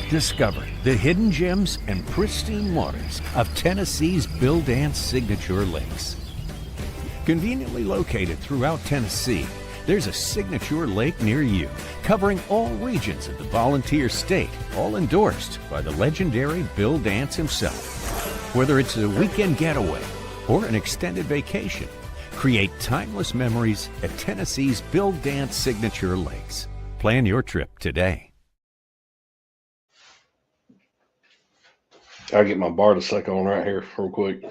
Discover the hidden gems and pristine waters of Tennessee's Bill Dance signature lakes. Conveniently located throughout Tennessee, there's a signature lake near you, covering all regions of the volunteer state, all endorsed by the legendary Bill Dance himself. Whether it's a weekend getaway or an extended vacation, create timeless memories at Tennessee's Bill Dance signature lakes. Plan your trip today. I'll get my bar to suck on right here real quick.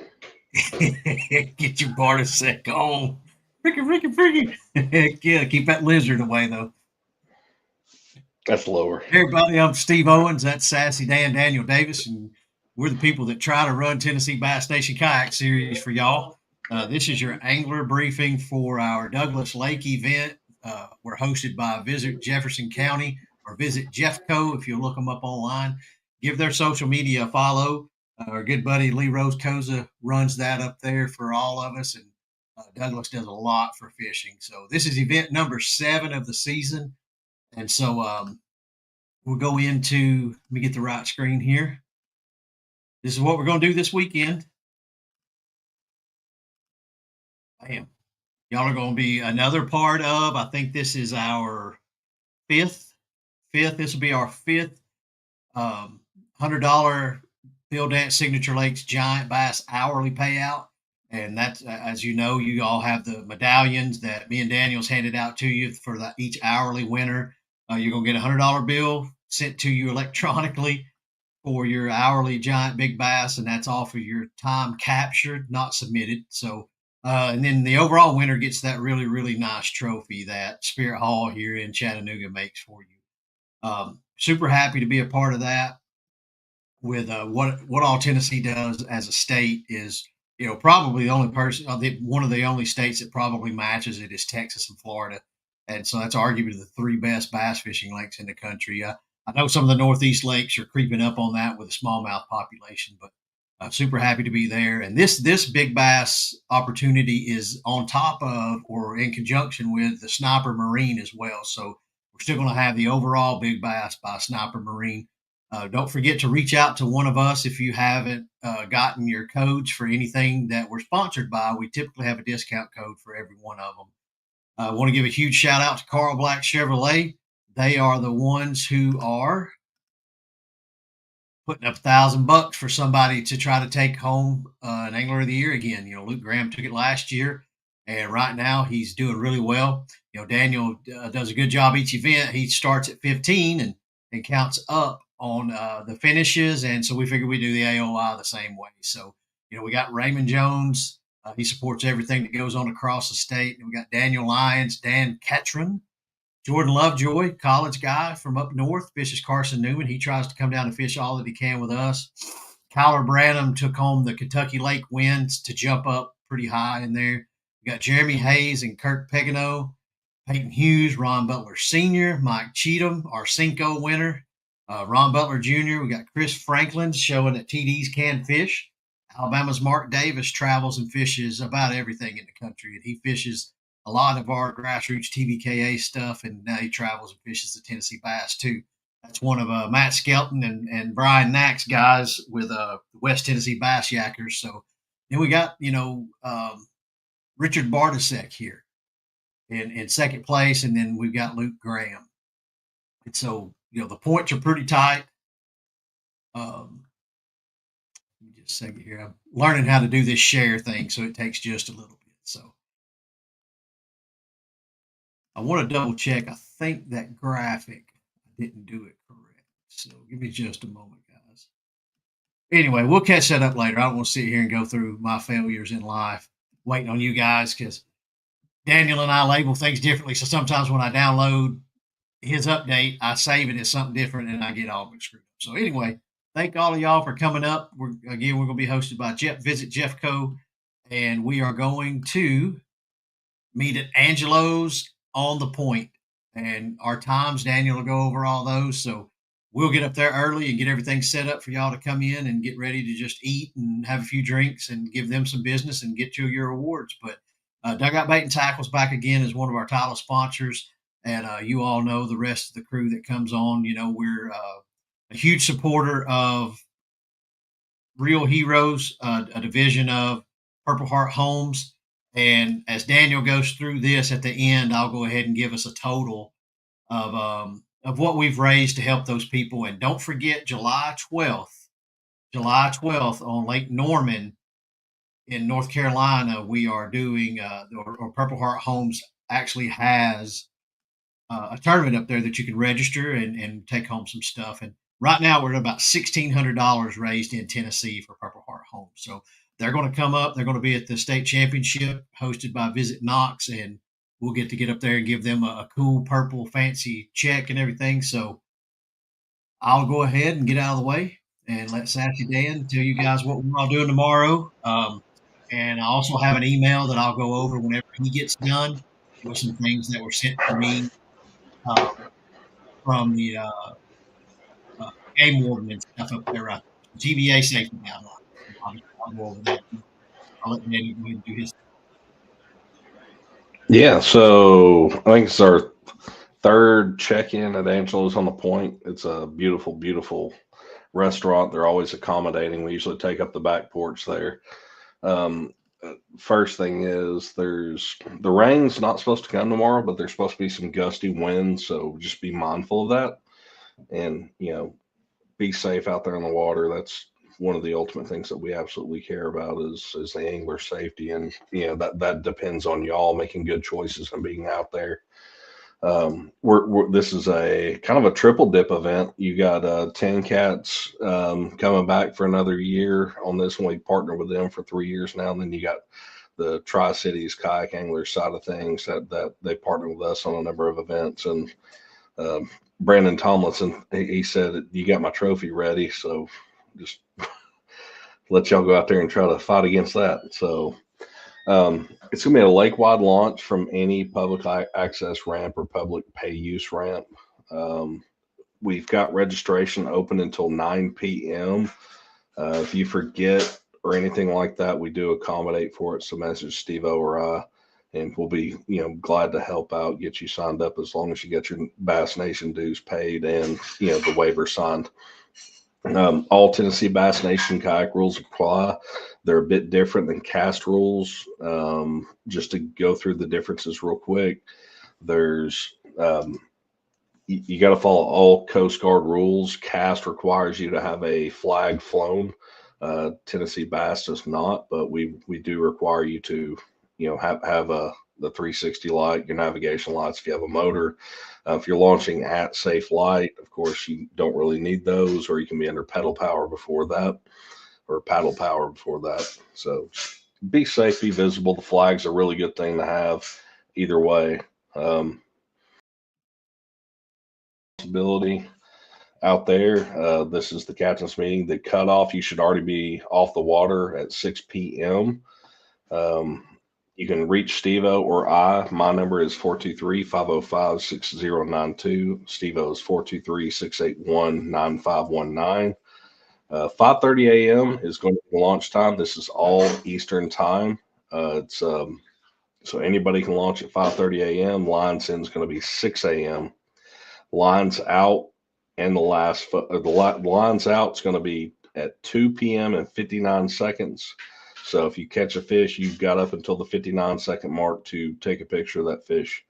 Get your bar to suck on. Freaky. Heck yeah, keep that lizard away, though. That's lower. Hey, everybody, I'm Steve Owens. That's Sassy Dan Daniel Davis, and we're the people that try to run Tennessee Bass Nation Kayak Series for y'all. This is your angler briefing for our Douglas Lake event. We're hosted by Visit Jefferson County or Visit Jeffco if you look them up online. Give their social media a follow. Our good buddy Lee Rose Koza runs that up there for all of us, and Douglas does a lot for fishing. So this is event number 7 of the season, and so we'll go into, let me get the right screen here. This is what we're going to do this weekend. Bam. Y'all are going to be another part of, I think this is our fifth. This will be our 5th $100 Bill Dance Signature Lakes Giant Bass hourly payout. And that's, as you know, you all have the medallions that me and Daniel's handed out to you for each hourly winner. You're going to get a $100 bill sent to you electronically for your hourly giant big bass, and that's all for your time captured, not submitted. So, and then the overall winner gets that really, really nice trophy that Spirit Hall here in Chattanooga makes for you. Super happy to be a part of that. With what all Tennessee does as a state is, probably the only person, one of the only states that probably matches it is Texas and Florida. And so that's arguably the 3 best bass fishing lakes in the country. I know some of the Northeast lakes are creeping up on that with a smallmouth population, but I'm super happy to be there. And this big bass opportunity is on top of or in conjunction with the Sniper Marine as well. So we're still going to have the overall big bass by Sniper Marine. Don't forget to reach out to one of us if you haven't gotten your codes for anything that we're sponsored by. We typically have a discount code for every one of them. I want to give a huge shout out to Carl Black Chevrolet. They are the ones who are putting up $1,000 for somebody to try to take home an Angler of the Year again. Luke Graham took it last year, and right now he's doing really well. Daniel does a good job each event. He starts at 15 and counts up on the finishes, and so we figured we do the AOI the same way. So, we got Raymond Jones. He supports everything that goes on across the state. And we got Daniel Lyons, Dan Ketron, Jordan Lovejoy, college guy from up north, fishes Carson Newman. He tries to come down and fish all that he can with us. Kyler Branham took home the Kentucky Lake wins to jump up pretty high in there. We got Jeremy Hayes and Kirk Pegano, Peyton Hughes, Ron Butler Sr., Mike Cheatham, our Cinco winner. Ron Butler Jr., we got Chris Franklin showing that TDs can fish. Alabama's Mark Davis travels and fishes about everything in the country, and he fishes a lot of our grassroots TBKA stuff, and now he travels and fishes the Tennessee Bass too. That's one of Matt Skelton and Brian Knack's guys with West Tennessee Bass Yackers. So then we got, Richard Bartasek here in second place, and then we've got Luke Graham. And so, the points are pretty tight. Let me just a second here. I'm learning how to do this share thing, so it takes just a little bit. So I want to double check. I think that graphic, I didn't do it correct. So give me just a moment, guys. Anyway, we'll catch that up later. I don't want to sit here and go through my failures in life waiting on you guys, because Daniel and I label things differently. So sometimes when I download his update, I save it as something different and I get all screwed up. So anyway, thank all of y'all for coming up. We're going to be hosted by Visit Jeffco, and we are going to meet at Angelo's on the Point. And our times, Daniel will go over all those. So we'll get up there early and get everything set up for y'all to come in and get ready to just eat and have a few drinks and give them some business and get you your awards. But Dugout Bait and Tackle's back again as one of our title sponsors. And you all know the rest of the crew that comes on. We're a huge supporter of Real Heroes, a division of Purple Heart Homes. And as Daniel goes through this at the end, I'll go ahead and give us a total of what we've raised to help those people. And don't forget July 12th on Lake Norman in North Carolina, we are doing, or Purple Heart Homes actually has a tournament up there that you can register and take home some stuff. And right now we're at about $1,600 raised in Tennessee for Purple Heart Homes. So they're going to come up. They're going to be at the state championship hosted by Visit Knox, and we'll get up there and give them a cool purple fancy check and everything. So I'll go ahead and get out of the way and let Sassy Dan tell you guys what we're all doing tomorrow. And I also have an email that I'll go over whenever he gets done with some things that were sent to me uh, from the game warden and stuff up there, GBA safety guidelines. I'll go over that. I'll let Daniel go ahead and do his. Yeah, so I think it's our third check-in at Angelo's on the Point. It's a beautiful, beautiful restaurant. They're always accommodating. We usually take up the back porch there. Um, First thing is there's the rain's not supposed to come tomorrow, but there's supposed to be some gusty winds, so just be mindful of that. And be safe out there on the water. That's one of the ultimate things that we absolutely care about is the angler safety, and that depends on y'all making good choices and being out there. This is a kind of a triple dip event. You got 10 cats coming back for another year on this one. We partnered with them for 3 years now. And then you got the Tri-Cities kayak angler side of things that they partnered with us on a number of events. And Brandon Tomlinson, he said, "You got my trophy ready, so just let y'all go out there and try to fight against that." So it's going to be a lake-wide launch from any public access ramp or public pay use ramp. We've got registration open until 9 p.m. If you forget or anything like that, we do accommodate for it. So message Steve-O or I, and we'll be glad to help out, get you signed up as long as you get your Bass Nation dues paid and the waiver signed. All Tennessee Bass Nation kayak rules apply. They're a bit different than cast rules. Just to go through the differences real quick, there's you got to follow all Coast Guard rules. Cast requires you to have a flag flown. Tennessee Bass does not, but we do require you to have the 360 light, your navigation lights if you have a motor. If you're launching at safe light, of course, you don't really need those, or you can be under pedal power before that, or paddle power before that. So be safe, be visible. The flag's a really good thing to have either way. Ability out there. This is the captain's meeting. The cutoff, you should already be off the water at 6 p.m. You can reach Steve-O or I. My number is 423-505-6092. Steve-O is 423-681-9519. 5:30 a.m. is going to be launch time. This is all Eastern time. So anybody can launch at 5:30 a.m. Lines in is going to be 6 a.m. Lines out and the lines out is going to be at 2 p.m. and 59 seconds. So if you catch a fish, you've got up until the 59-second mark to take a picture of that fish.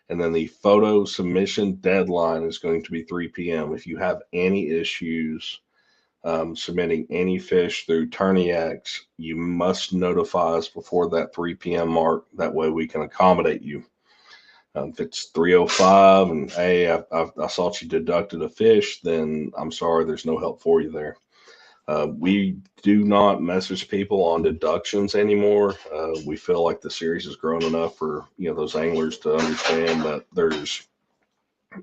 And then the photo submission deadline is going to be 3 p.m. If you have any issues submitting any fish through TourneyX, you must notify us before that 3 p.m. mark. That way we can accommodate you. If it's 3:05 and, hey, I saw you deducted a fish, then I'm sorry, there's no help for you there. We do not message people on deductions anymore. We feel like the series has grown enough for those anglers to understand that there's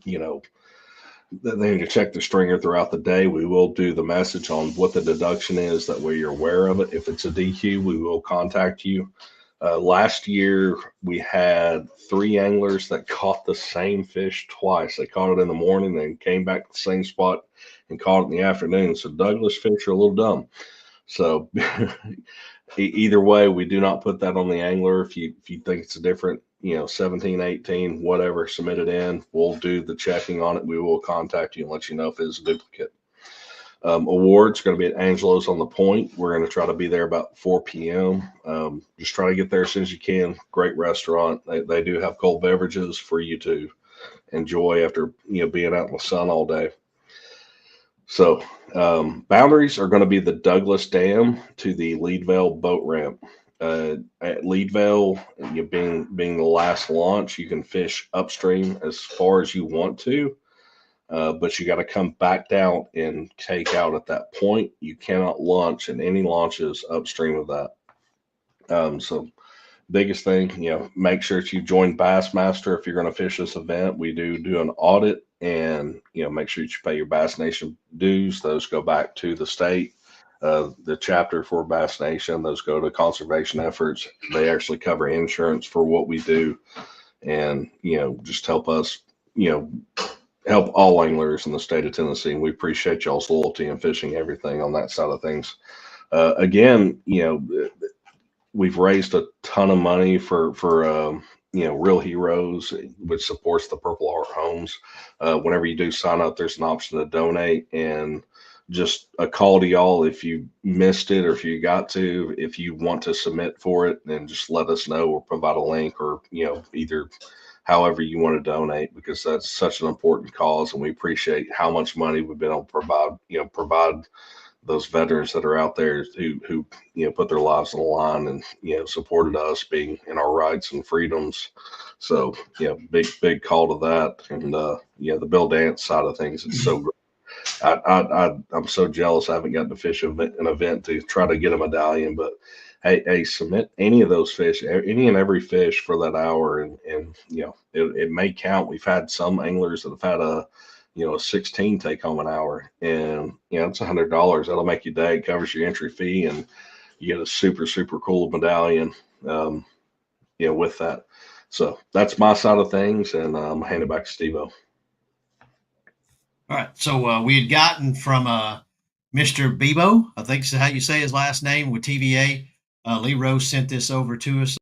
that they need to check the stringer throughout the day. We will do the message on what the deduction is, that way you're aware of it. If it's a DQ, we will contact you. Last year we had 3 anglers that caught the same fish twice. They caught it in the morning, then came back to the same spot and caught it in the afternoon. So Douglas fish are a little dumb. So either way, we do not put that on the angler. If you think it's a different, 17, 18, whatever, submit it in. We'll do the checking on it. We will contact you and let you know if it is a duplicate. Awards going to be at Angelo's on the Point. We're going to try to be there about 4 p.m. Just try to get there as soon as you can. Great restaurant. They do have cold beverages for you to enjoy after being out in the sun all day. So boundaries are going to be the Douglas Dam to the Leadvale boat ramp. At Leadvale, being the last launch, you can fish upstream as far as you want to, but you got to come back down and take out at that point. You cannot launch in any launches upstream of that. So biggest thing, make sure that you join Bassmaster if you're going to fish this event. We do an audit, and make sure that you pay your Bass Nation dues. Those go back to the state, the chapter for Bass Nation. Those go to conservation efforts. They actually cover insurance for what we do, and just help us, help all anglers in the state of Tennessee. And we appreciate y'all's loyalty and fishing everything on that side of things. Again, we've raised a ton of money for Real Heroes, which supports the Purple Heart Homes. Whenever you do sign up, there's an option to donate, and just a call to y'all if you missed it, or if if you want to submit for it, then just let us know or provide a link, or either however you want to donate, because that's such an important cause, and we appreciate how much money we've been able to provide those veterans that are out there who put their lives on the line and supported us being in our rights and freedoms. So big call to that. And the Bill Dance side of things, it's so great. I'm so jealous I haven't gotten to fish an event to try to get a medallion, but hey, submit any of those fish, any and every fish for that hour, and it may count. We've had some anglers that have had a 16 take home an hour, and it's $100. That'll make your day. It covers your entry fee, and you get a super cool medallion with that. So that's my side of things, and I'm hand it back to Steve-O. All right. So we had gotten from Mr. Bebo, I think is how you say his last name, with TVA. Lee Rose sent this over to us.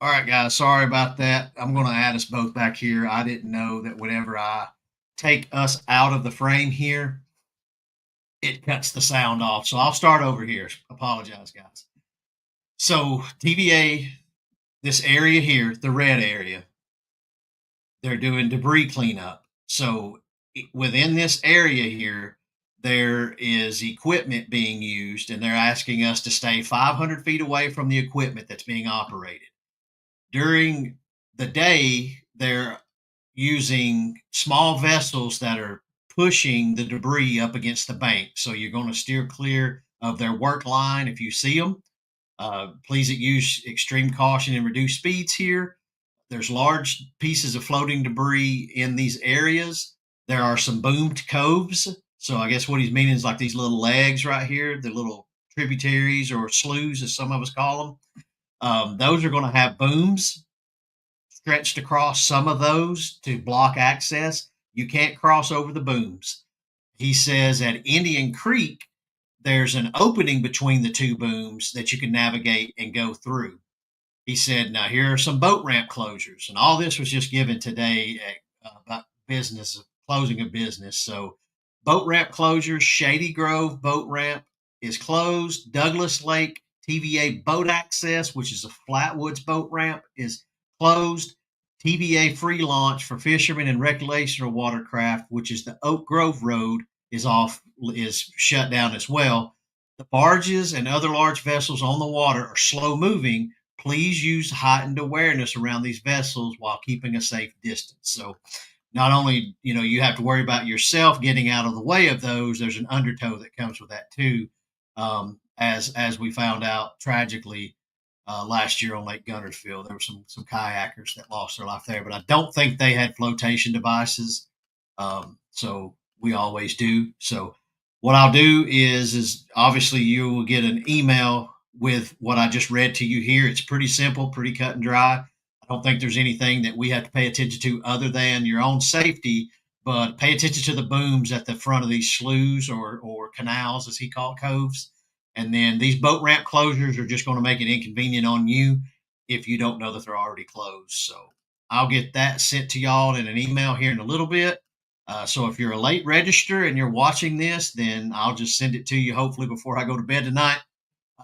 All right, guys. Sorry about that. I'm going to add us both back here. I didn't know that whenever I take us out of the frame here, it cuts the sound off. So I'll start over here. Apologize, guys. So TVA, this area here, the red area, they're doing debris cleanup. So within this area here, there is equipment being used, and they're asking us to stay 500 feet away from the equipment that's being operated. During the day, they're using small vessels that are pushing the debris up against the bank. So you're going to steer clear of their work line if you see them. Please use extreme caution and reduce speeds here. There's large pieces of floating debris in these areas. There are some boomed coves. So I guess what he's meaning is like these little legs right here, the little tributaries or sloughs, as some of us call them. Those are going to have booms stretched across some of those to block access. You can't cross over the booms. He says at Indian Creek, there's an opening between the two booms that you can navigate and go through. He said, now here are some boat ramp closures. And all this was just given today about business, closing of business. So boat ramp closures, Shady Grove boat ramp is closed. Douglas Lake TVA boat access, which is a Flatwoods boat ramp, is closed. TVA free launch for fishermen and recreational watercraft, which is the Oak Grove Road, is shut down as well. The barges and other large vessels on the water are slow moving. Please use heightened awareness around these vessels while keeping a safe distance. So not only, you have to worry about yourself getting out of the way of those, there's an undertow that comes with that too. As we found out tragically last year on Lake Guntersville, there were some kayakers that lost their life there, but I don't think they had flotation devices. So we always do. So what I'll do is obviously you will get an email with what I just read to you here. It's pretty simple, pretty cut and dry. I don't think there's anything that we have to pay attention to other than your own safety, but pay attention to the booms at the front of these sloughs or canals, as he called coves. And then these boat ramp closures are just going to make it inconvenient on you if you don't know that they're already closed. So I'll get that sent to y'all in an email here in a little bit. So if you're a late register and you're watching this, then I'll just send it to you hopefully before I go to bed tonight.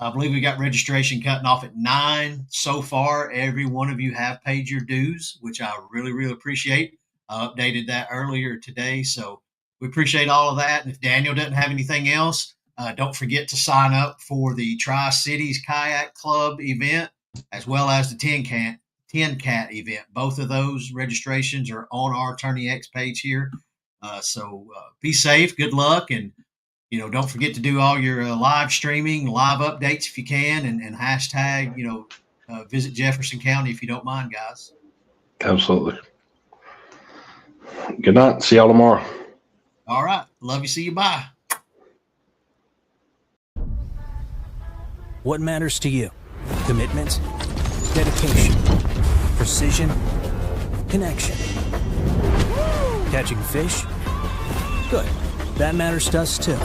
I believe we got registration cutting off at 9 so far. Every one of you have paid your dues, which I really, really appreciate. I updated that earlier today. So we appreciate all of that. And if Daniel doesn't have anything else, don't forget to sign up for the Tri-Cities Kayak Club event, as well as the 10-Cat event. Both of those registrations are on our Attorney X page here. So be safe, good luck, and don't forget to do all your live streaming, live updates if you can, and hashtag, visit Jefferson County if you don't mind, guys. Absolutely. Good night. See y'all tomorrow. All right. Love you. See you. Bye. What matters to you? Commitment, dedication, precision, connection. Catching fish? Good. That matters to us too.